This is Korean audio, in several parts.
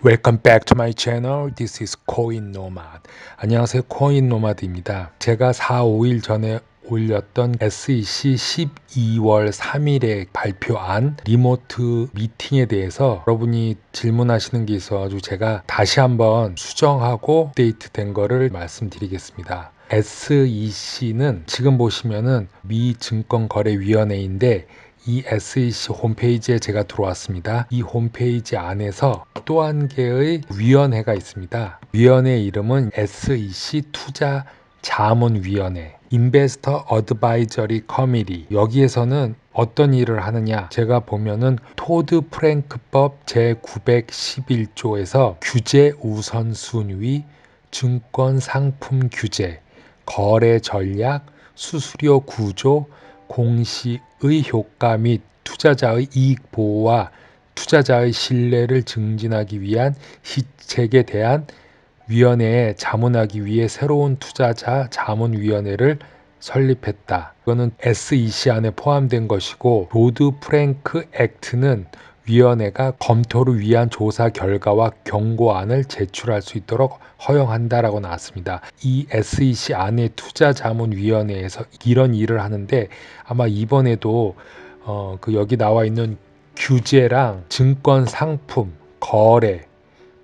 Welcome back to my channel. This is Coin Nomad. 안녕하세요. 코인 노마드입니다. 제가 4, 5일 전에 올렸던 SEC 12월 3일에 발표한 리모트 미팅에 대해서 여러분이 질문하시는 게 있어가지고 제가 다시 한번 수정하고 업데이트 된 거를 말씀드리겠습니다. SEC는 지금 보시면은 미 증권거래위원회인데 이 SEC 홈페이지에 제가 들어왔습니다. 이 홈페이지 안에서 또 한 개의 위원회가 있습니다. 위원회 이름은 SEC 투자 자문위원회 Investor Advisory Committee. 여기에서는 어떤 일을 하느냐, 제가 보면은 토드 프랭크법 제911조에서 규제 우선순위, 증권 상품 규제, 거래 전략, 수수료 구조, 공시의 효과 및 투자자의 이익 보호와 투자자의 신뢰를 증진하기 위한 시책에 대한 위원회에 자문하기 위해 새로운 투자자 자문위원회를 설립했다. 이거는 SEC 안에 포함된 것이고, 도드 프랭크 액트는 위원회가 검토를 위한 조사 결과와 경고안을 제출할 수 있도록 허용한다라고 나왔습니다. 이 SEC 안에 투자자문위원회에서 이런 일을 하는데, 아마 이번에도 여기 나와 있는 규제랑 증권 상품, 거래,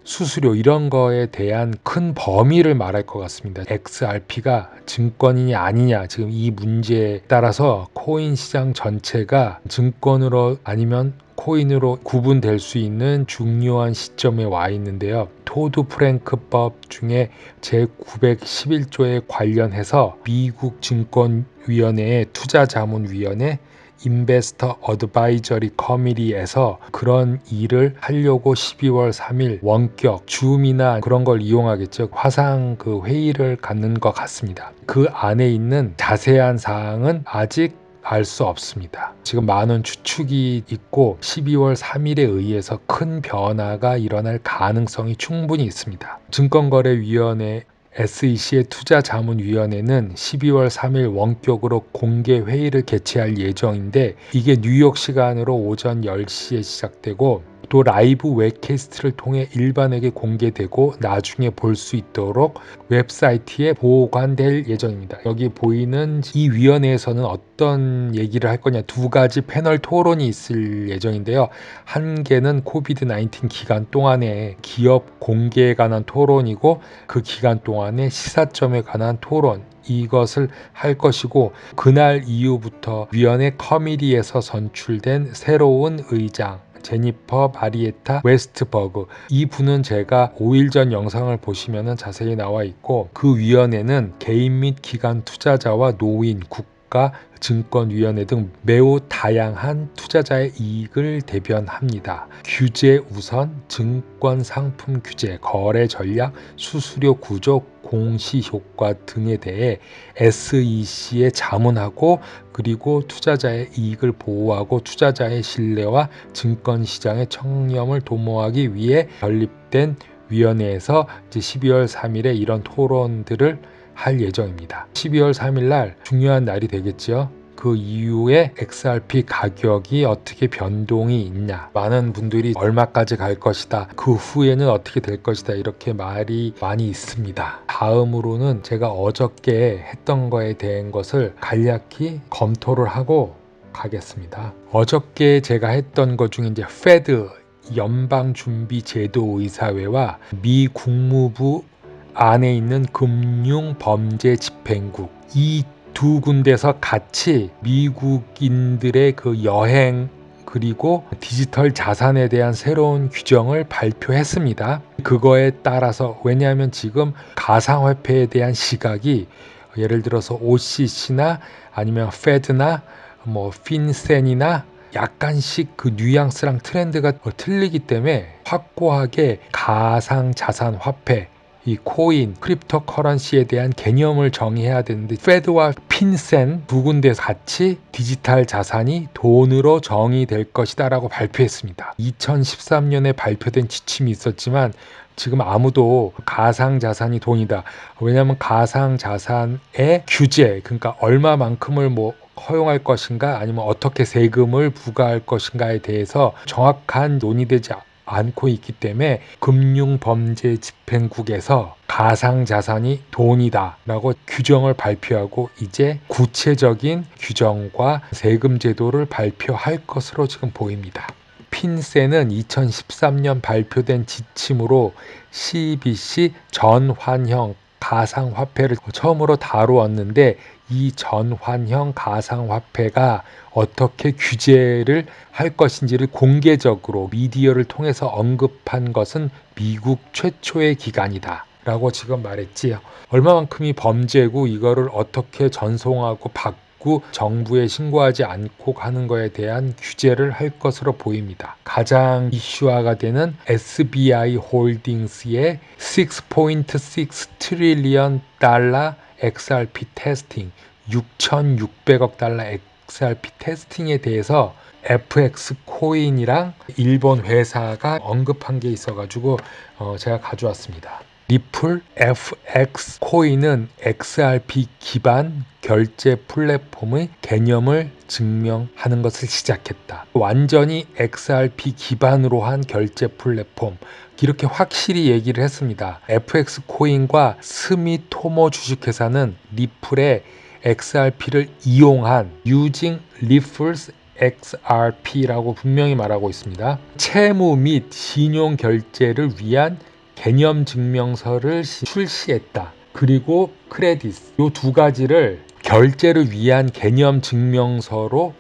수수료 이런 거에 대한 큰 범위를 말할 것 같습니다. XRP가 증권이냐 아니냐, 지금 이 문제에 따라서 코인 시장 전체가 증권으로 아니면 코인으로 구분될 수 있는 중요한 시점에 와 있는데요. 토드 프랭크법 중에 제911조에 관련해서 미국 증권위원회의 투자자문위원회 인베스터 어드바이저리 커미티에서 그런 일을 하려고 12월 3일 원격 줌이나 그런 걸 이용하겠죠. 화상 회의를 갖는 것 같습니다. 그 안에 있는 자세한 사항은 아직 알 수 없습니다. 지금 많은 추측이 있고 12월 3일에 의해서 큰 변화가 일어날 가능성이 충분히 있습니다. 증권거래위원회 SEC의 투자자문위원회는 12월 3일 원격으로 공개 회의를 개최할 예정인데, 이게 뉴욕 시간으로 오전 10시에 시작되고 또 라이브 웹캐스트를 통해 일반에게 공개되고 나중에 볼 수 있도록 웹사이트에 보관될 예정입니다. 여기 보이는 이 위원회에서는 어떤 얘기를 할 거냐, 두 가지 패널 토론이 있을 예정인데요. 한 개는 코비드-19 기간 동안에 기업 공개에 관한 토론이고, 그 기간 동안에 시사점에 관한 토론, 이것을 할 것이고, 그날 이후부터 위원회 커미티에서 선출된 새로운 의장 제니퍼 바리에타 웨스트버그, 이 분은 제가 5일 전 영상을 보시면 자세히 나와 있고, 그 위원회는 개인 및 기관 투자자와 노인, 국가, 증권위원회 등 매우 다양한 투자자의 이익을 대변합니다. 규제 우선, 증권 상품 규제, 거래 전략, 수수료 구조, 공시 효과 등에 대해 SEC에 자문하고, 그리고 투자자의 이익을 보호하고 투자자의 신뢰와 증권시장의 청렴을 도모하기 위해 설립된 위원회에서 이제 12월 3일에 이런 토론들을 할 예정입니다. 12월 3일 날 중요한 날이 되겠죠. 그 이후에 XRP 가격이 어떻게 변동이 있냐, 많은 분들이 얼마까지 갈 것이다, 그 후에는 어떻게 될 것이다, 이렇게 말이 많이 있습니다. 다음으로는 제가 어저께 했던 거에 대한 것을 간략히 검토를 하고 가겠습니다. 어저께 제가 했던 것 중에 이제 페드 연방준비제도의사회와 미 국무부 안에 있는 금융범죄집행국, 이 두 군데서 같이 미국인들의 여행 그리고 디지털 자산에 대한 새로운 규정을 발표했습니다. 그거에 따라서, 왜냐하면 지금 가상화폐에 대한 시각이 예를 들어서 OCC나 아니면 페드나 핀센이나 약간씩 뉘앙스랑 트렌드가 틀리기 때문에 확고하게 가상자산 화폐, 이 코인, 크립토 커런시에 대한 개념을 정의해야 되는데, 페드와 핀센 두 군데 같이 디지털 자산이 돈으로 정의될 것이다 라고 발표했습니다. 2013년에 발표된 지침이 있었지만 지금 아무도 가상자산이 돈이다, 왜냐하면 가상자산의 규제, 그러니까 얼마만큼을 허용할 것인가 아니면 어떻게 세금을 부과할 것인가에 대해서 정확한 논의되지 않고 있기 때문에 금융범죄집행국에서 가상자산이 돈이다 라고 규정을 발표하고 이제 구체적인 규정과 세금 제도를 발표할 것으로 지금 보입니다. 핀세는 2013년 발표된 지침으로 CBC 전환형 가상화폐를 처음으로 다루었는데 이 전환형 가상화폐가 어떻게 규제를 할 것인지를 공개적으로 미디어를 통해서 언급한 것은 미국 최초의 기관이다 라고 지금 말했지요. 얼마만큼이 범죄고 이거를 어떻게 전송하고 받고 정부에 신고하지 않고 하는 거에 대한 규제를 할 것으로 보입니다. 가장 이슈화가 되는 SBI 홀딩스의 6.6 트릴리언 달러 XRP 테스팅, 6,600억 달러 XRP 테스팅에 대해서 FX 코인이랑 일본 회사가 언급한 게 있어가지고 제가 가져왔습니다. 리플 FX 코인은 XRP 기반 결제 플랫폼의 개념을 증명하는 것을 시작했다. 완전히 XRP 기반으로 한 결제 플랫폼, 이렇게 확실히 얘기를 했습니다. FX 코인과 스미토모 주식회사는 리플의 XRP를 이용한 using Ripple's XRP라고 분명히 말하고 있습니다. 채무 및 신용 결제를 위한 개념 증명서를 출시했다. 그리고 크레딧, 이 두 가지를 결제를 위한 개념 증명서로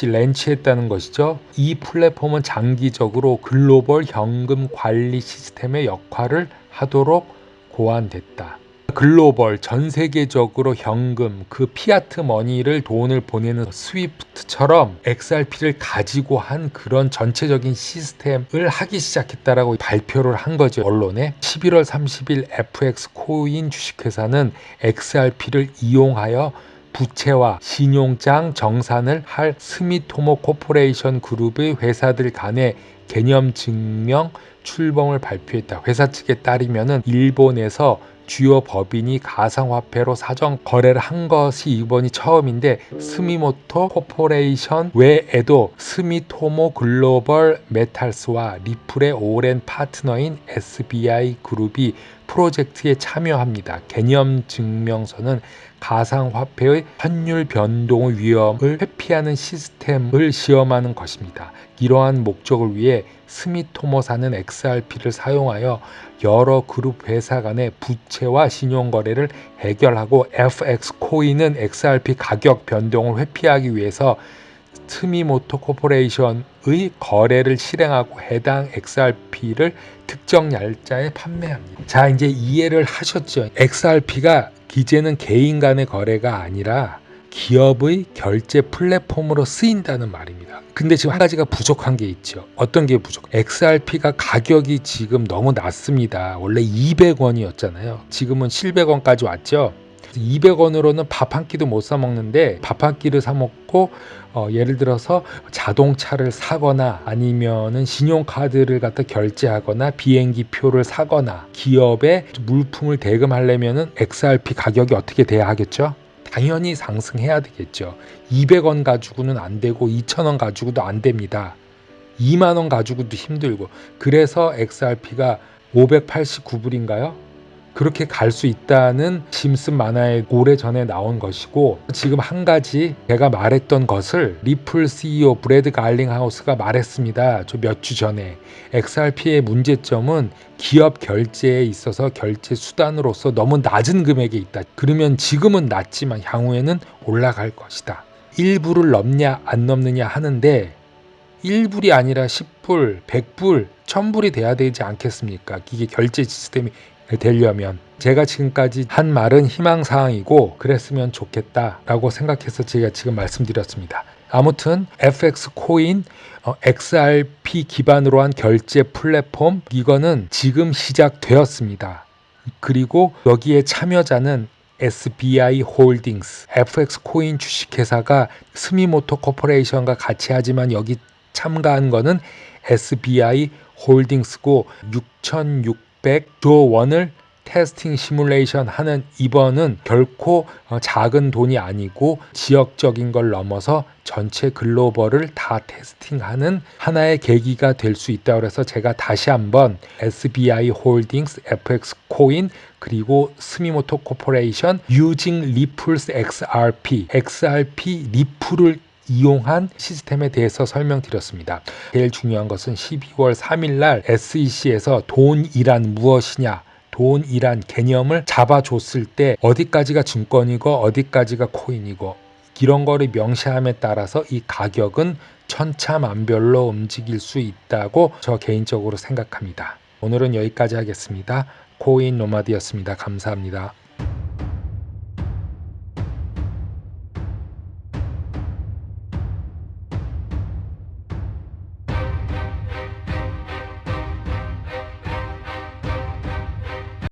런치했다는 것이죠. 이 플랫폼은 장기적으로 글로벌 현금 관리 시스템의 역할을 하도록 고안됐다. 글로벌 전 세계적으로 현금, 그 피아트 머니를 돈을 보내는 스위프트처럼 XRP를 가지고 한 그런 전체적인 시스템을 하기 시작했다라고 발표를 한 거죠, 언론에. 11월 30일 FX 코인 주식회사는 XRP를 이용하여 부채와 신용장 정산을 할 스미토모 코퍼레이션 그룹의 회사들 간의 개념 증명 출범을 발표했다. 회사 측에 따르면은 일본에서 주요 법인이 가상화폐로 사전 거래를 한 것이 이번이 처음인데 스미모토 코퍼레이션 외에도 스미토모 글로벌 메탈스와 리플의 오랜 파트너인 SBI 그룹이 프로젝트에 참여합니다. 개념 증명서는 가상화폐의 환율 변동의 위험을 회피하는 시스템을 시험하는 것입니다. 이러한 목적을 위해 스미토모사는 XRP를 사용하여 여러 그룹 회사 간의 부채와 신용거래를 해결하고 FX 코인은 XRP 가격 변동을 회피하기 위해서 스미모토 코퍼레이션의 거래를 실행하고 해당 XRP를 특정 날짜에 판매합니다. 자, 이제 이해를 하셨죠? XRP가 이제는 개인 간의 거래가 아니라 기업의 결제 플랫폼으로 쓰인다는 말입니다. 근데 지금 한 가지가 부족한 게 있죠. 어떤 게 부족? XRP가 가격이 지금 너무 낮습니다. 원래 200원이었잖아요. 지금은 700원까지 왔죠. 200원으로는 밥 한 끼도 못 사 먹는데 밥 한 끼를 사 먹고 예를 들어서 자동차를 사거나 아니면은 신용카드를 갖다 결제하거나 비행기 표를 사거나 기업에 물품을 대금하려면은 XRP 가격이 어떻게 돼야 하겠죠? 당연히 상승해야 되겠죠. 200원 가지고는 안 되고 2,000원 가지고도 안 됩니다. 2만 원 가지고도 힘들고 그래서 XRP가 589불인가요? 그렇게 갈 수 있다는 심슨 만화에 오래전에 나온 것이고 지금 한 가지 제가 말했던 것을 리플 CEO 브래드 갈링하우스가 말했습니다. 몇 주 전에 XRP의 문제점은 기업 결제에 있어서 결제 수단으로서 너무 낮은 금액에 있다. 그러면 지금은 낮지만 향후에는 올라갈 것이다. 1불을 넘냐 안 넘느냐 하는데 1불이 아니라 10불, 100불, 1000불이 돼야 되지 않겠습니까? 이게 결제 시스템이 되려면 제가 지금까지 한 말은 희망사항이고 그랬으면 좋겠다라고 생각해서 제가 지금 말씀드렸습니다. 아무튼 FX 코인, XRP 기반으로 한 결제 플랫폼 이거는 지금 시작되었습니다. 그리고 여기에 참여자는 SBI 홀딩스, FX 코인 주식회사가 스미모토 코퍼레이션과 같이 하지만 여기 참가한 거는 SBI 홀딩스고 6,600조 원을 테스팅 시뮬레이션 하는 이번은 결코 작은 돈이 아니고 지역적인 걸 넘어서 전체 글로벌을 다 테스팅하는 하나의 계기가 될 수 있다고 해서 제가 다시 한번 SBI 홀딩스, FX 코인 그리고 스미모토 코퍼레이션 유징 리플스 XRP 리플을 이용한 시스템에 대해서 설명드렸습니다. 제일 중요한 것은 12월 3일 날 SEC에서 돈이란 무엇이냐, 돈이란 개념을 잡아줬을 때 어디까지가 증권이고 어디까지가 코인이고 이런 거를 명시함에 따라서 이 가격은 천차만별로 움직일 수 있다고 저 개인적으로 생각합니다. 오늘은 여기까지 하겠습니다. 코인 노마드였습니다. 감사합니다.